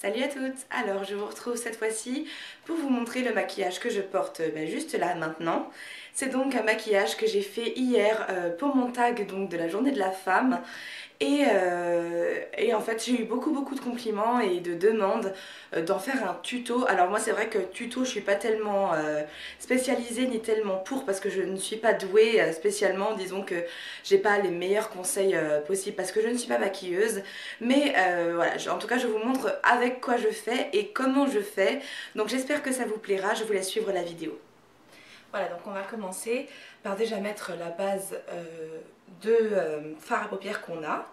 Salut à toutes! Alors je vous retrouve cette fois-ci pour vous montrer le maquillage que je porte juste là maintenant. C'est donc un maquillage que j'ai fait hier pour mon tag donc, de la journée de la femme. Et en fait j'ai eu beaucoup de compliments et de demandes d'en faire un tuto. Alors moi c'est vrai que tuto je suis pas tellement spécialisée ni tellement pour parce que je ne suis pas douée spécialement. Disons que j'ai pas les meilleurs conseils possibles parce que je ne suis pas maquilleuse. Mais voilà, en tout cas je vous montre avec quoi je fais et comment je fais. Donc j'espère que ça vous plaira, je vous laisse suivre la vidéo. Voilà, donc on va commencer par déjà mettre la base de fard à paupières qu'on a.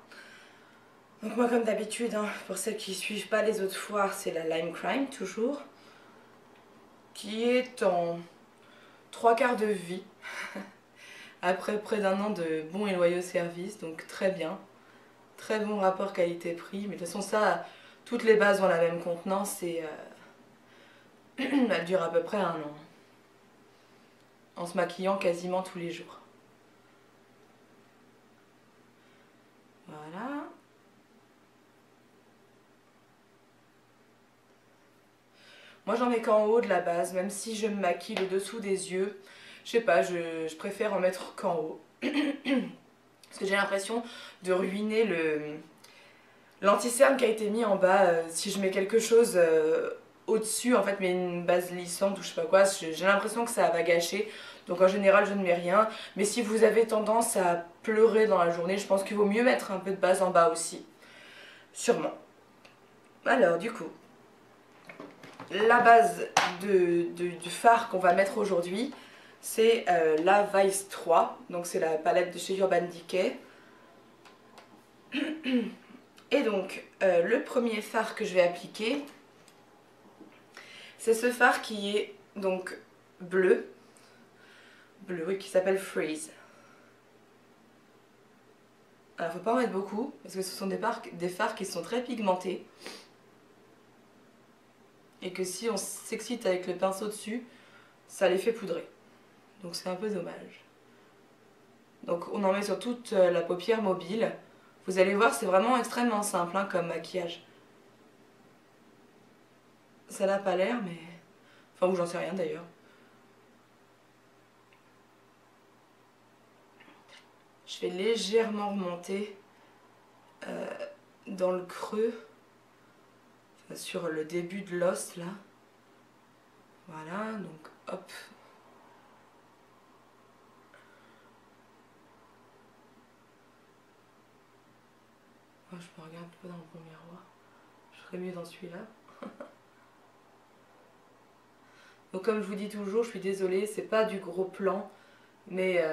Donc moi comme d'habitude, hein, pour celles qui ne suivent pas les autres fois, c'est la Lime Crime toujours. Qui est en 3/4 de vie. Après près d'un an de bons et loyaux services, donc très bien. Très bon rapport qualité-prix, mais de toute façon ça, toutes les bases ont la même contenance et elle dure à peu près un an. En se maquillant quasiment tous les jours. Voilà. Moi j'en mets qu'en haut de la base, même si je me maquille le dessous des yeux. Je sais pas, je préfère en mettre qu'en haut. Parce que j'ai l'impression de ruiner l'anti-cerne qui a été mis en bas. Si je mets quelque chose au-dessus, en fait, mais une base lissante ou je sais pas quoi, j'ai l'impression que ça va gâcher. Donc en général je ne mets rien. Mais si vous avez tendance à pleurer dans la journée, je pense qu'il vaut mieux mettre un peu de base en bas aussi. Sûrement. Alors du coup, la base du fard qu'on va mettre aujourd'hui, c'est la Vice 3. Donc c'est la palette de chez Urban Decay. Et donc le premier fard que je vais appliquer, c'est ce fard qui est donc bleu. Bleu, oui, qui s'appelle Freeze. Alors faut pas en mettre beaucoup, parce que ce sont des fards qui sont très pigmentés. Et que si on s'excite avec le pinceau dessus, ça les fait poudrer. Donc c'est un peu dommage. Donc on en met sur toute la paupière mobile. Vous allez voir, c'est vraiment extrêmement simple hein, comme maquillage. Ça n'a pas l'air, mais... Enfin, ou j'en sais rien d'ailleurs. Je vais légèrement remonter dans le creux, enfin, sur le début de l'os là. Voilà, donc hop. Moi, je me regarde pas dans le bon miroir. Je ferais mieux dans celui-là. Donc comme je vous dis toujours, je suis désolée, c'est pas du gros plan, mais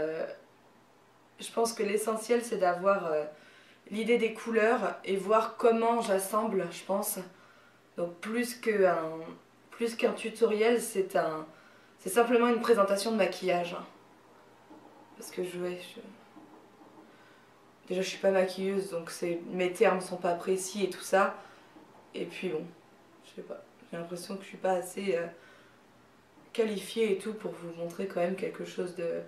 je pense que l'essentiel c'est d'avoir l'idée des couleurs et voir comment j'assemble, je pense. Donc plus qu'un tutoriel, c'est simplement une présentation de maquillage. Parce que déjà je suis pas maquilleuse, donc mes termes sont pas précis et tout ça. Et puis bon, je sais pas, j'ai l'impression que je suis pas assez qualifiée et tout pour vous montrer quand même quelque chose de...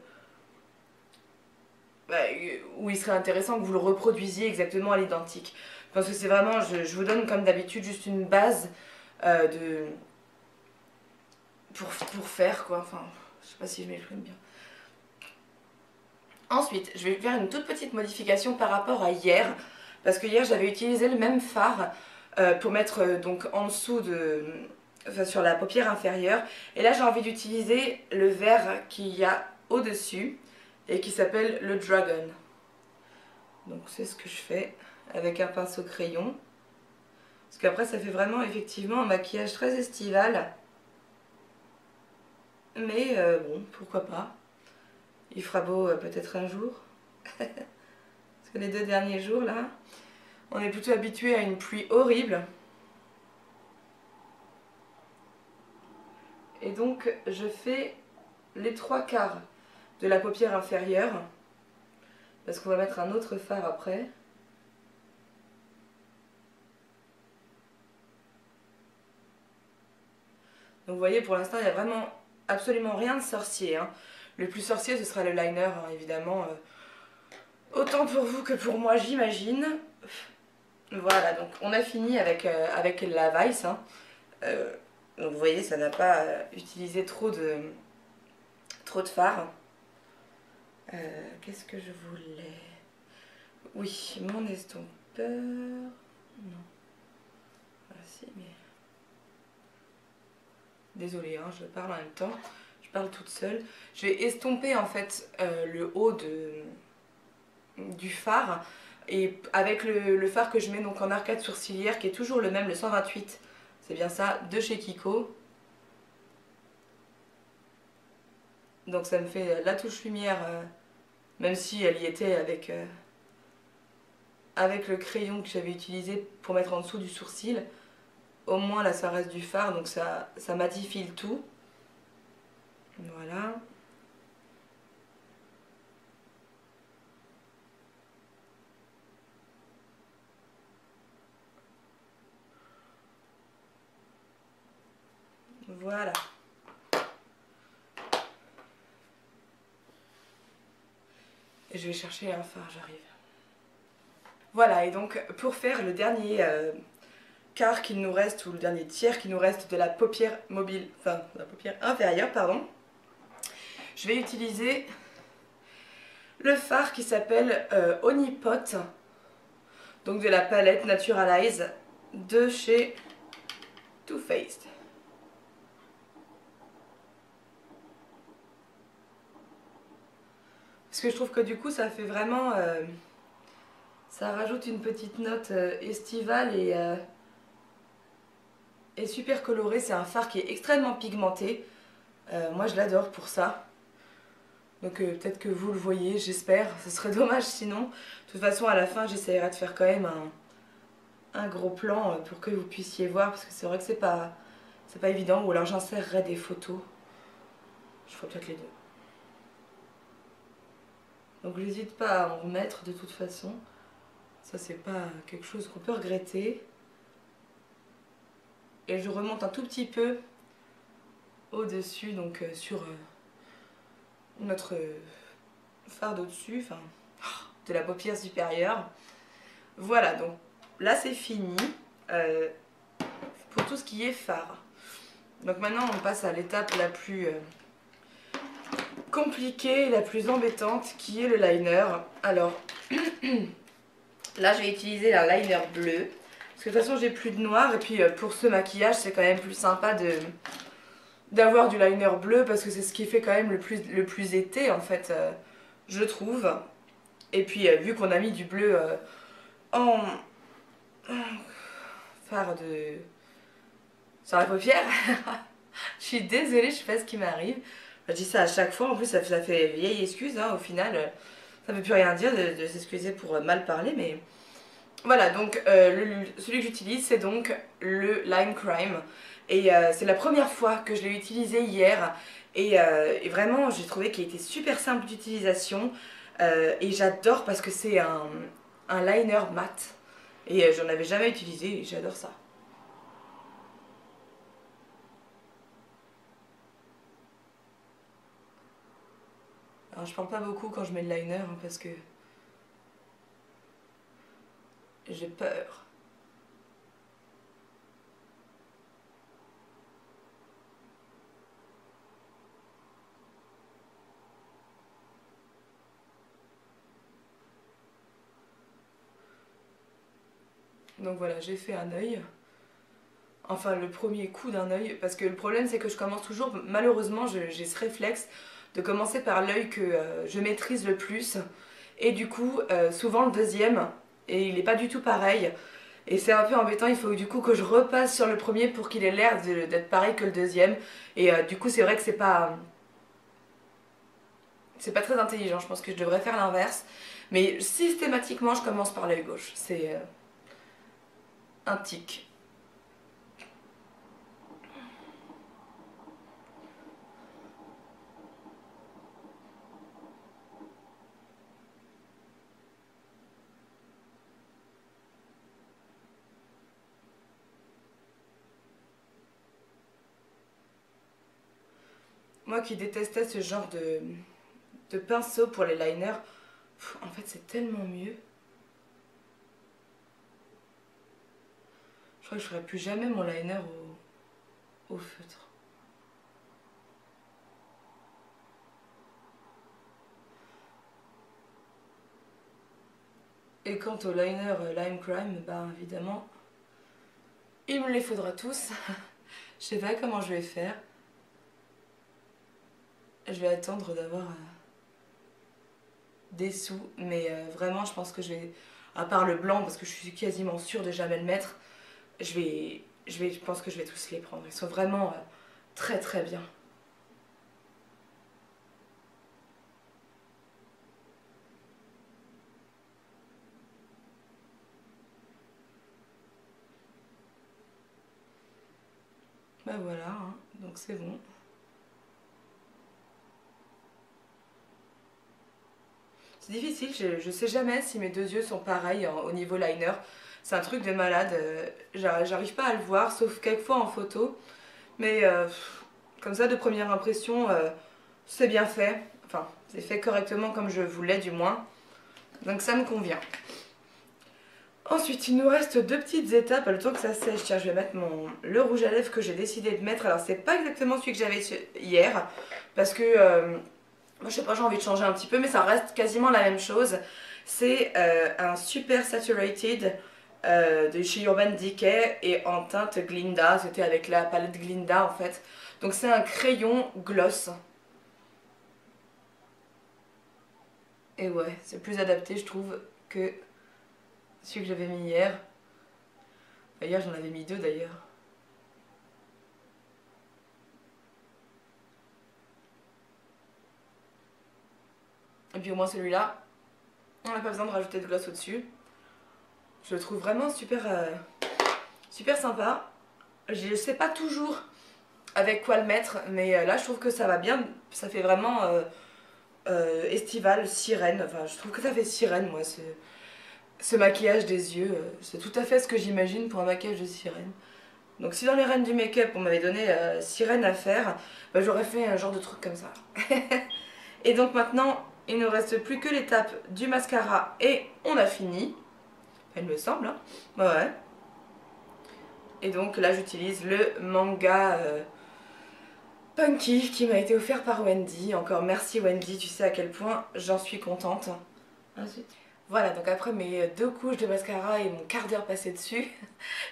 où il serait intéressant que vous le reproduisiez exactement à l'identique. Parce que c'est vraiment, je vous donne comme d'habitude juste une base pour faire quoi, enfin je sais pas si je m'exprime bien. Ensuite je vais faire une toute petite modification par rapport à hier, parce que hier j'avais utilisé le même fard pour mettre donc en dessous enfin, sur la paupière inférieure, et là j'ai envie d'utiliser le vert qu'il y a au dessus et qui s'appelle le Dragon. Donc c'est ce que je fais avec un pinceau crayon. Parce qu'après ça fait vraiment effectivement un maquillage très estival. Mais bon, pourquoi pas. Il fera beau peut-être un jour. Parce que les 2 derniers jours là, on est plutôt habitué à une pluie horrible. Et donc je fais les 3/4 de la paupière inférieure. Parce qu'on va mettre un autre fard après. Donc vous voyez, pour l'instant il n'y a vraiment absolument rien de sorcier. Hein. Le plus sorcier ce sera le liner, hein, évidemment. Autant pour vous que pour moi j'imagine. Voilà, donc on a fini avec la Vice. Hein. Donc vous voyez, ça n'a pas utilisé trop de fard. Qu'est-ce que je voulais? Oui, mon estompeur. Non. Ah si, mais. Désolée, hein, je parle en même temps. Je parle toute seule. Je vais estomper en fait le haut du fard. Et avec le fard que je mets donc en arcade sourcilière, qui est toujours le même, le 128. C'est bien ça, de chez Kiko. Donc ça me fait la touche lumière, même si elle y était avec le crayon que j'avais utilisé pour mettre en dessous du sourcil. Au moins là ça reste du fard, donc ça matifie le tout. Voilà. Voilà. Et je vais chercher un fard, j'arrive. Voilà, et donc pour faire le dernier quart qu'il nous reste, ou le dernier tiers qu'il nous reste de la paupière mobile, enfin de la paupière inférieure, pardon, je vais utiliser le fard qui s'appelle Honeypot, donc de la palette Naturalize de chez Too Faced. Parce que je trouve que du coup ça fait vraiment... ça rajoute une petite note estivale et super colorée. C'est un fard qui est extrêmement pigmenté. Moi je l'adore pour ça. Donc peut-être que vous le voyez, j'espère. Ce serait dommage sinon. De toute façon à la fin j'essaierai de faire quand même un gros plan pour que vous puissiez voir. Parce que c'est vrai que c'est pas évident. Ou alors j'insérerai des photos. Je ferai peut-être les deux. Donc n'hésite pas à en remettre de toute façon. Ça c'est pas quelque chose qu'on peut regretter. Et je remonte un tout petit peu au-dessus, donc sur notre fard d'au-dessus, enfin de la paupière supérieure. Voilà, donc là c'est fini pour tout ce qui est fard. Donc maintenant on passe à l'étape la plus compliquée, la plus embêtante, qui est le liner. Alors là je vais utiliser un liner bleu, parce que de toute façon j'ai plus de noir, et puis pour ce maquillage c'est quand même plus sympa d'avoir du liner bleu, parce que c'est ce qui fait quand même le plus été en fait, je trouve. Et puis vu qu'on a mis du bleu en fard sur la paupière, je suis désolée, je sais pas ce qui m'arrive. Je dis ça à chaque fois, en plus ça fait vieille excuse, hein, au final ça ne veut plus rien dire de s'excuser pour mal parler, mais voilà. Donc celui que j'utilise c'est donc le Lime Crime, et c'est la première fois que je l'ai utilisé hier, et vraiment j'ai trouvé qu'il était super simple d'utilisation, et j'adore parce que c'est un liner mat, et j'en avais jamais utilisé et j'adore ça. Alors je parle pas beaucoup quand je mets le liner, hein, parce que j'ai peur. Donc voilà, j'ai fait un œil. Enfin, le premier coup d'un œil, parce que le problème c'est que je commence toujours, malheureusement j'ai ce réflexe de commencer par l'œil que je maîtrise le plus, et du coup souvent le deuxième, et il est pas du tout pareil, et c'est un peu embêtant. Il faut du coup que je repasse sur le premier pour qu'il ait l'air d'être pareil que le deuxième, et du coup c'est vrai que c'est pas très intelligent. Je pense que je devrais faire l'inverse, mais systématiquement je commence par l'œil gauche, c'est un tic. Moi qui détestais ce genre de pinceau pour les liners, en fait c'est tellement mieux. Je crois que je ferai plus jamais mon liner au feutre. Et quant au liner Lime Crime, bah évidemment, il me les faudra tous. Je sais pas comment je vais faire. Je vais attendre d'avoir des sous, mais vraiment je pense que je vais, à part le blanc parce que je suis quasiment sûre de jamais le mettre, je pense que je vais tous les prendre. Ils sont vraiment très très bien. Bah voilà, hein, donc c'est bon. C'est difficile, je sais jamais si mes deux yeux sont pareils au niveau liner. C'est un truc de malade, j'arrive pas à le voir, sauf quelquefois en photo. Mais comme ça, de première impression, c'est bien fait. Enfin, c'est fait correctement comme je voulais du moins. Donc ça me convient. Ensuite, il nous reste deux petites étapes, le temps que ça sèche. Tiens, je vais mettre le rouge à lèvres que j'ai décidé de mettre. Alors, c'est pas exactement celui que j'avais hier, parce que, je sais pas, j'ai envie de changer un petit peu, mais ça reste quasiment la même chose. C'est un Super Saturated de chez Urban Decay et en teinte Glinda. C'était avec la palette Glinda, en fait. Donc, c'est un crayon gloss. Et ouais, c'est plus adapté, je trouve, que celui que j'avais mis hier. Hier, j'en avais mis deux d'ailleurs. Et puis au moins celui-là, on n'a pas besoin de rajouter de gloss au-dessus. Je le trouve vraiment super, super sympa. Je ne sais pas toujours avec quoi le mettre, mais là je trouve que ça va bien. Ça fait vraiment estival, sirène. Enfin, je trouve que ça fait sirène, moi, ce maquillage des yeux. C'est tout à fait ce que j'imagine pour un maquillage de sirène. Donc si dans les reines du make-up on m'avait donné sirène à faire, bah, j'aurais fait un genre de truc comme ça. Et donc maintenant, il ne reste plus que l'étape du mascara et on a fini. Il me semble, hein. Ouais. Et donc là j'utilise le manga Punky qui m'a été offert par Wendy. Encore merci Wendy, tu sais à quel point j'en suis contente. Ensuite. Voilà, donc après mes deux couches de mascara et mon quart d'heure passé dessus,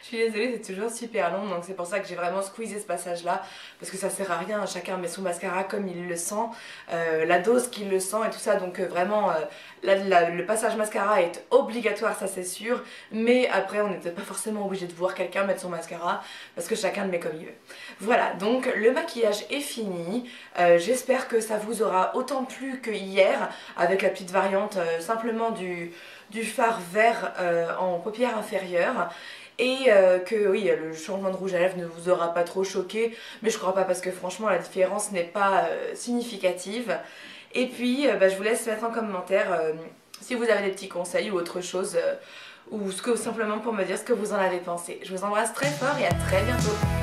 je suis désolée, c'est toujours super long, donc c'est pour ça que j'ai vraiment squeezé ce passage-là, parce que ça sert à rien, chacun met son mascara comme il le sent, la dose qu'il le sent et tout ça, donc vraiment, le passage mascara est obligatoire, ça c'est sûr, mais après on n'était pas forcément obligé de voir quelqu'un mettre son mascara, parce que chacun le met comme il veut. Voilà, donc le maquillage est fini, j'espère que ça vous aura autant plu que hier, avec la petite variante simplement du fard vert en paupière inférieure et que oui, le changement de rouge à lèvres ne vous aura pas trop choqué, mais je crois pas parce que franchement la différence n'est pas significative. Et puis bah, je vous laisse mettre en commentaire si vous avez des petits conseils ou autre chose ou simplement pour me dire ce que vous en avez pensé. Je vous embrasse très fort et à très bientôt.